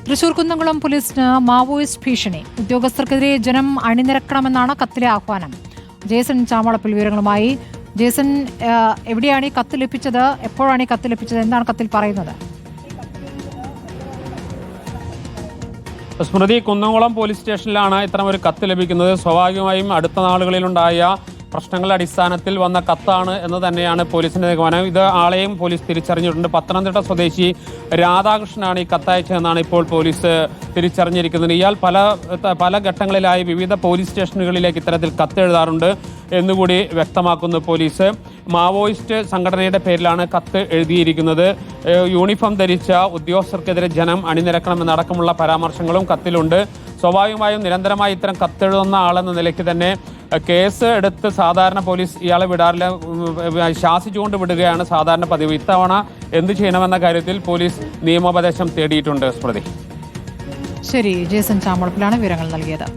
തൃശൂർ കുന്നംകുളം പോലീസിന് മാവോയിസ്റ്റ് ഭീഷണി. ഉദ്യോഗസ്ഥർക്കെതിരെ ജനം അണിനിരക്കണമെന്നാണ് കത്തിലെ ആഹ്വാനം. ജേസൺ ചാമളപ്പിൽ വിവരങ്ങളുമായി. ജേസൺ, എവിടെയാണ് ഈ കത്ത് ലഭിച്ചത്? എപ്പോഴാണ് ഈ കത്ത് ലഭിച്ചത്? എന്താണ് കത്തിൽ പറയുന്നത്? സ്മൃതി, കുന്നംകുളം പോലീസ് സ്റ്റേഷനിലാണ് ഇത്തരമൊരു കത്ത് ലഭിക്കുന്നത്. സ്വാഭാവികമായും അടുത്ത നാളുകളിലുണ്ടായ പ്രശ്നങ്ങളുടെ അടിസ്ഥാനത്തിൽ വന്ന കത്താണ് എന്ന് തന്നെയാണ് പോലീസിന്റെ നിഗമനം. ഇത് ആളെയും പോലീസ് തിരിച്ചറിഞ്ഞിട്ടുണ്ട്. പത്തനംതിട്ട സ്വദേശി രാധാകൃഷ്ണനാണ് ഈ കത്തയച്ചതെന്നാണ് ഇപ്പോൾ പോലീസ് തിരിച്ചറിഞ്ഞിരിക്കുന്നത്. ഇയാൾ പല ഘട്ടങ്ങളിലായി വിവിധ പോലീസ് സ്റ്റേഷനുകളിലേക്ക് ഇത്തരത്തിൽ കത്തെഴുതാറുണ്ട് എന്നുകൂടി വ്യക്തമാക്കുന്നു പോലീസ്. മാവോയിസ്റ്റ് സംഘടനയുടെ പേരിലാണ് കത്ത് എഴുതിയിരിക്കുന്നത്. യൂണിഫോം ധരിച്ച ഉദ്യോഗസ്ഥർക്കെതിരെ ജനം അണിനിരക്കണമെന്നടക്കമുള്ള പരാമർശങ്ങളും കത്തിലുണ്ട്. സ്വാഭാവികമായും നിരന്തരമായി ഇത്തരം കത്തെഴുതുന്ന ആളെന്ന നിലയ്ക്ക് തന്നെ കേസ് എടുത്ത് സാധാരണ പോലീസ് ഇയാളെ വിടാറില്ല, ശാസിച്ചുകൊണ്ട് വിടുകയാണ് സാധാരണ പതിവ്. ഇത്തവണ എന്ത് ചെയ്യണമെന്ന കാര്യത്തിൽ പോലീസ് നിയമോപദേശം തേടിയിട്ടുണ്ട്. സ്മൃതി. ശരി, ജേസൺ ചാമളപ്പിലാണ് വിവരങ്ങൾ നൽകിയത്.